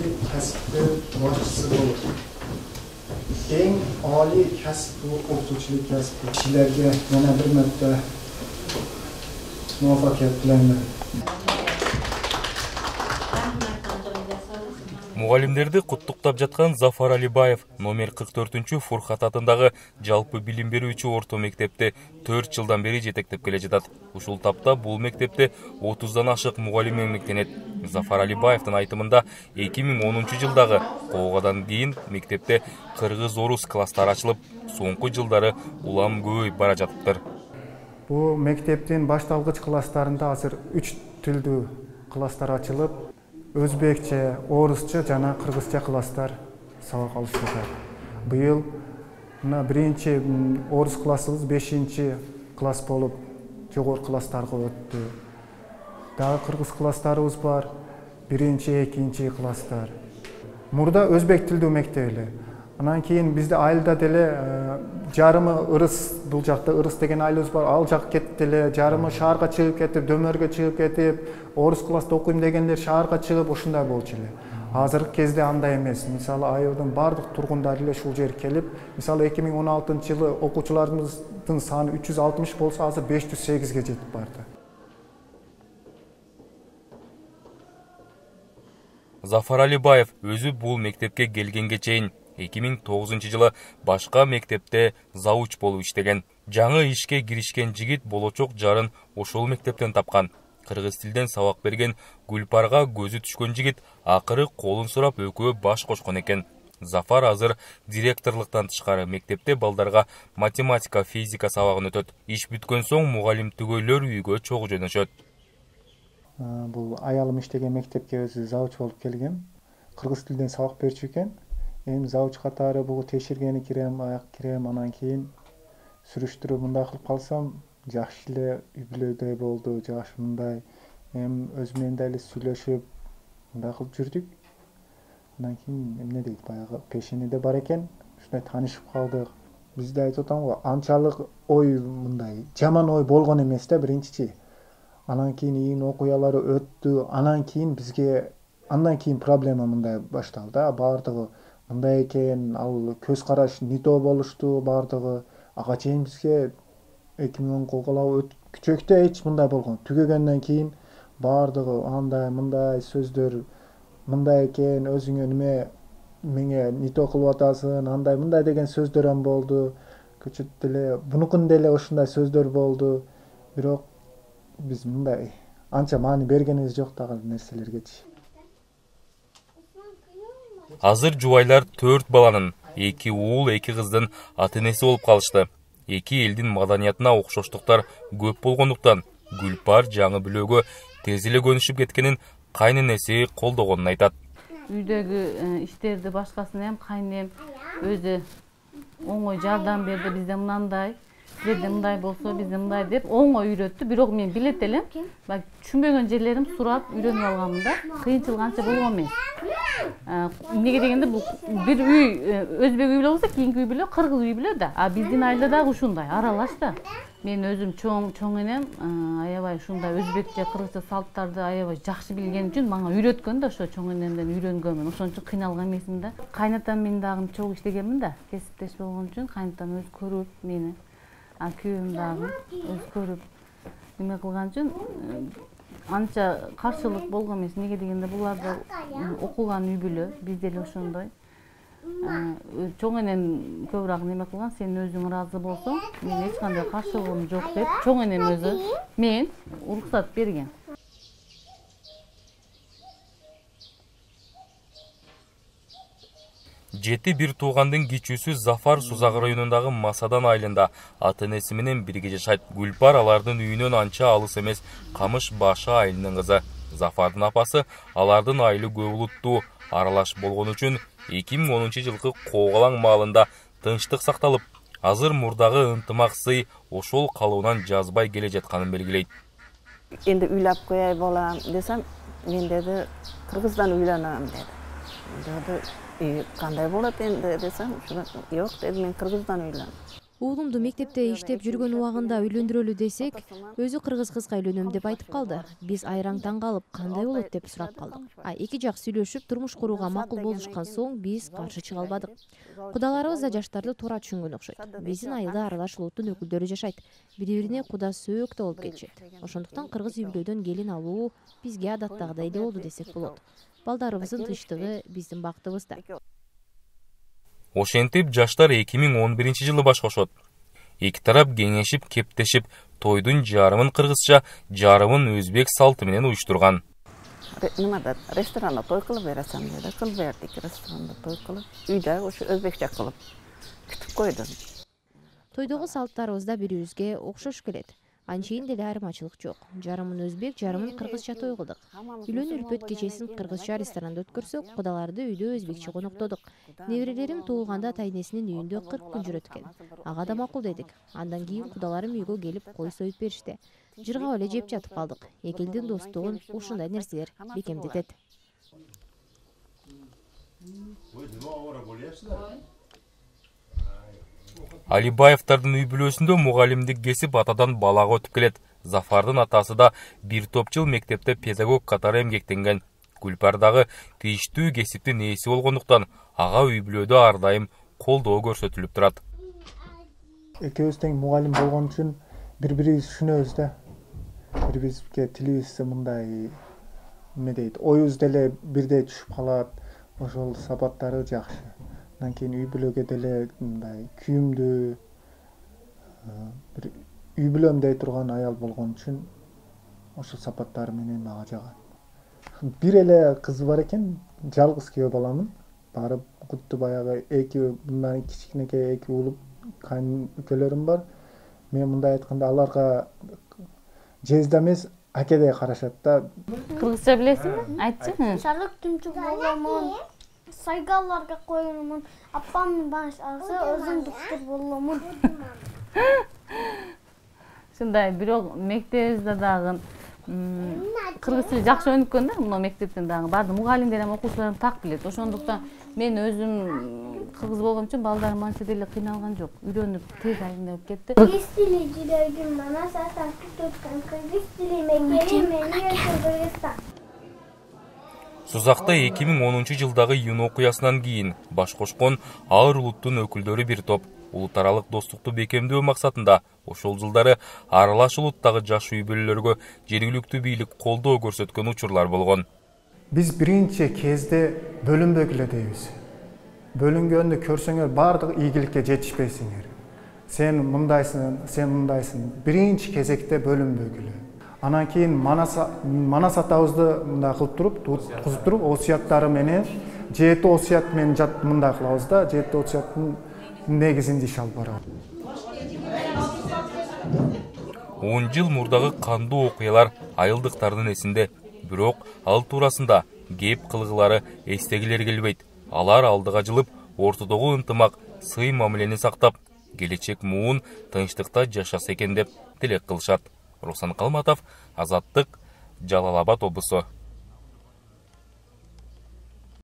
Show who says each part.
Speaker 1: Mesleki kasıptır, başçısı olur. En âli kasıp bu okutuvchilik kasıpı. Kişilerge yana bir marta muvaffaqiyat tilayman.
Speaker 2: Muгалимдерди куттуктап жаткан Зафар Алибаев номер 44 Фуркат атындагы жалпы билим берүүчү орто мектепти 4 жылдан бери жетектеп келе жатат. Ушул тапта бул мектепте 30дан ашык мугалим эмгектенет. Зафар Алибаевдин айтымында 2010 жылдагы коогадан кийин мектепте кыргыз-орус класстары ачылып, соңку жылдары улам көбөйүп бара жатыптыр.
Speaker 1: Бул мектептин башталгыч класстарында азыр 3 тилдүү класстар ачылып, Özbekçe, Orusça жана Кыргызча класстар сабак алышты. Быйыл биринчи Орус классыбыз 5-чи класс болуп, жогорку класстарга өттү. Дагы кыргыз класстарыбыз бар, 1-чи, 2-чи класстар. Мурда өзбек тилдүү мектеп эле. Анан кийин бизде айылда деле жарымы ырыс, бул жакта ырыс деген айылыбыз бар, ал жак кетти эле, жарымы шаарга чыгып кетип, дөмөргө чыгып кетип, орус класста окуйм дегендер шаарга чыгып ушундай болчу эле. Азыркы кезде андай эмес. Мисалы айылдын бардык тургундары эле ушул жерге келип, мисалы 2016-жылы окуучуларыбыздын саны 360 болсо, азыр 508ге жетип барды.
Speaker 2: Зафар Алибаев өзү бул мектепке келгенге чейин 2009-жылы башка мектепте зауч болуп иштеген. Жаңы ишке киришкен жигит болочок жарын ошол мектептен тапкан. Кыргыз тилден сабак берген Гүлпарга көзү түшкөн жигит акыры колун сурап экөө баш кошкон экен. Зафар азыр директорлуктан тышкары мектепте балдарга математика, физика сабагын өтөт. Иш бүткөн соң мугалим түгөйлөр үйгө чогуу жөнөшөт.
Speaker 1: Бул аялым иштеген мектепке өзү зауч болуп келгем. Кыргыз тилден сабак берчү экен. Эми зауч катары бул текшергени кирем, аяк кирем, анан кийин сүрүштүрүп мындай кылып калсам, жакшы эле үй-бүлөдөй болду, жакшы мындай. Эми өз менен да эле сүйлөшүп, мындай кылып жүрдүк. Андан кийин эмне дейт, баягы пешенеде бар экен, ушундай таанышып калдык. Бизде айтып атам го, анчалык ой мындай жаман ой болгон эмес да биринчичи. Анан кийин ийин окуялары өттү, андан кийин проблема мындай башталды. Бардыгы мындай экен, ал көз караш не то болушту бардыгы. Ага чейин бизге 2010 колголоо күчөктө эч мындай болгон. Түгөгөндөн кийин бардыгы андай мындай сөздөр, мындай экен, өзүңө меңе не то кылып атасың, андай мындай деген сөздөр ам болду. Көчөт деле, бунукун деле ушундай сөздөр болду. Бирок биз мындай анча маани бергенибиз жок дагы нерселергечи.
Speaker 2: Азыр жубайлар 4 баланын, 2 уул, 2 кыздын ата-энеси болуп калышты. Эки элдин маданиятына окшоштуктар көп болгондуктан Гүлпар жаңы бүлөгө тез эле көнүшүп кеткенин кайненеси колдогонун айтат.
Speaker 3: Үйдөгү иштерди башкасына эм кайнем өзү оңой жардам берди, бизде мындай, силерде мындай болсо бизде мындай деп оңой үйрөттү. Бирок мен билет элем, түшүнбөгөн жерлерим сурап үйрөнүп алганмын да. Кыйынчылык анча болгон эмес. Эмнеге дегенде бул бир үй өзбек үй болсо, кийинки үй бүлө кыргыз үй бүлө да. Биздин айылда дагы ушундай аралаш да. Мен өзүм чоң энем аябай ушундай өзбекче, кыргызча салттарды аябай жакшы билген үчүн мага үйрөткөн да, ошо чоң энемден үйрөнгөнмүн. Ошон үчүн кыйналган эмесмин да. Кайнатам мен дагы чогуу иштегенмин да. Кесиптеш болгон үчүн кайнатам өз көрүп мени, күйөөм дагы өз көрүп неме кылган үчүн анча каршылык болгон эмес. Неге дегенде булар да окуган үй бүлө, биз деле ошондой. Чоң энем көбүрөөк неме кылган, сен өзүң ыраазы болсоң, мен эч кандай каршылыгым жок деп, чоң энем өзү мен уруксат берген.
Speaker 2: Жети бир туугандын кичүүсү Зафар Сузак районундагы Масадан айылында ата-энеси менен бирге жашайт. Гүлпар алардын үйүнөн анча алыс эмес, Камыш Башы айылынын кызы. Зафардын апасы алардын айылы көп улуттуу, аралаш болгон үчүн 2010-жылкы Коогалаң маалында тынчтык сакталып, азыр мурдагы ынтымак сый ошол калыбынан жазбай келе жатканын белгилейт.
Speaker 4: Энди үйлөп коёй балам десем, мен деди кыргыздан үйлөнөм деди. Кандай болот энди десем, жок деди, мен кыргыздан үйлөнөм.
Speaker 5: Уулумду мектепте иштеп жүргөн убагында үйлөндүрөлү десек, өзү кыргыз кызга үйлөнөм деп айтып калды. Биз айраң таң калып, кандай болот деп сурап калдык. Эки жак сүйлөшүп, турмуш курууга макул болушкан соң биз каршы чыга албадык. Кудаларыбыз да жаштарды туура түшүнгөн окшойт. Биздин айылда аралаш улуттун өкүлдөрү жашайт. Бири-бирине куда сөөк да болуп кетишет. Ошондуктан кыргыз үй бүлөдөн келин алуу бизге адаттагыдай эле болду десек болот. Балдарыбыздын тынчтыгы биздин бактыбызда.
Speaker 2: Ошентип жаштар 2011 жылы баш кошот. Эки тарап кеңешип, кептешип, тойдун жарымын кыргызча, жарымын өзбек салты менен уюштурган.
Speaker 4: Nimada restoranda to'y qilib berasan dedi. Qilib berdik restoranda to'y qilib. Uyda o'sha o'zbekcha qilib kutib qo'ydim.
Speaker 5: Тойдогу салттарыбыз да бири-бирибизге окшош келет. Анчейин деле айырмачылык жок. Жарымын өзбек, жарымын кыргызча той кылдык. Үйлөнүү үлпөт кечесин кыргызча ресторанда өткөрсөк, кудаларды үйдө өзбекче коноктодук. Неберелерим туулганда атайнесинин үйүндө 40 күн жүрөт экен. Ага да макул дедик. Андан кийин кудаларым үйгө келип кой союп беришти. Жыргап эле жеп жатып калдык. Эки элдин достугун ушундай нерселер бекемдетет.
Speaker 2: Алибаевдардын үй бүлөсүндө мугалимдик кесип атадан балага өтүп келет. Зафардын атасы да бир топ жыл мектепте педагог катары эмгектенген. Гүлпар дагы тийиштүү кесиптин ээси болгондуктан ага үй бүлөдө ар дайым колдоо көрсөтүлүп турат.
Speaker 1: Экөөбүз тең мугалим болгон үчүн бири-бирибизди түшүнөбүз да. Бири-бирибизге тилибиз мындай эме дейт, оюбуз деле бирдей түшүп калат. Ошол сапаттары жакшы. Андан кийин үй бүлөгө деле мындай күйүмдүү бир үй бүлөм дей турган аял болгон үчүн ошол сапаттары менен мага жагат. Бир эле кызы бар экен, жалгыз күйөө баламын. Барып кутtu баягы эки мындан кичинекей эки уулу кайын үкөлөрүм бар. Мен мындай айтканда аларга жезде эмес, акедей карашат да.
Speaker 3: Кыргызча билесиңби? Айтчы.
Speaker 6: Шарык түнчүк боламын. Сайгалларга коюмун. Апам баш алса, өзүм доктор боламын.
Speaker 3: Ушундай, бирок мектебибизде дагы кыргыз тили жакшы өнүккөн да, мына мектептен дагы баардык мугалимдер ham окуучуларым так билет. Ошондуктан мен өзүм кыргыз болгон үчүн балдарым анча деле кыйналган жок. Үйрөнүп тез айнып кетти.
Speaker 6: Кыргыз тили жүрөгүм мана сатан туткан кыргыз тили мени Кыргызстан.
Speaker 2: Сузакта 2010 жылдагы июнь окуясынан кийин баш кошкон ар улуттун өкүлдөрү бир топ улут аралык достукту бекемдөө максатында ошол жылдары аралаш улуттагы жаш үй бүлөлөргө жергиликтүү бийлик колдоо көрсөткөн учурлар болгон.
Speaker 1: Биз биринчи кезде бөлүнбөгүлө дейбиз. Бөлүнгөндү көрсөңөр баардык ийгиликке жетишпейсиңер. Сен мындайсың. Биринчи кезекте бөлүнбөгүлө. Анан кийин манас атабызды мындай кылып туруп, осуяттары менен 7 осуят менен мындай кылабыз да, 7 осуяттын негизинде иш алып барабыз.
Speaker 2: 10 жыл мурдагы кандуу окуялар айылдыктардын эсинде, бирок ал туурасында кеп кылгылары эстегилер келбейт. Алар алдыга жылып, ортодогу ынтымак, сый мамилени сактап, келечек муун тынчтыкта жашаса экен деп тилек кылышат. Руслан Калматов, Азаттык, Жалал Абад облусу.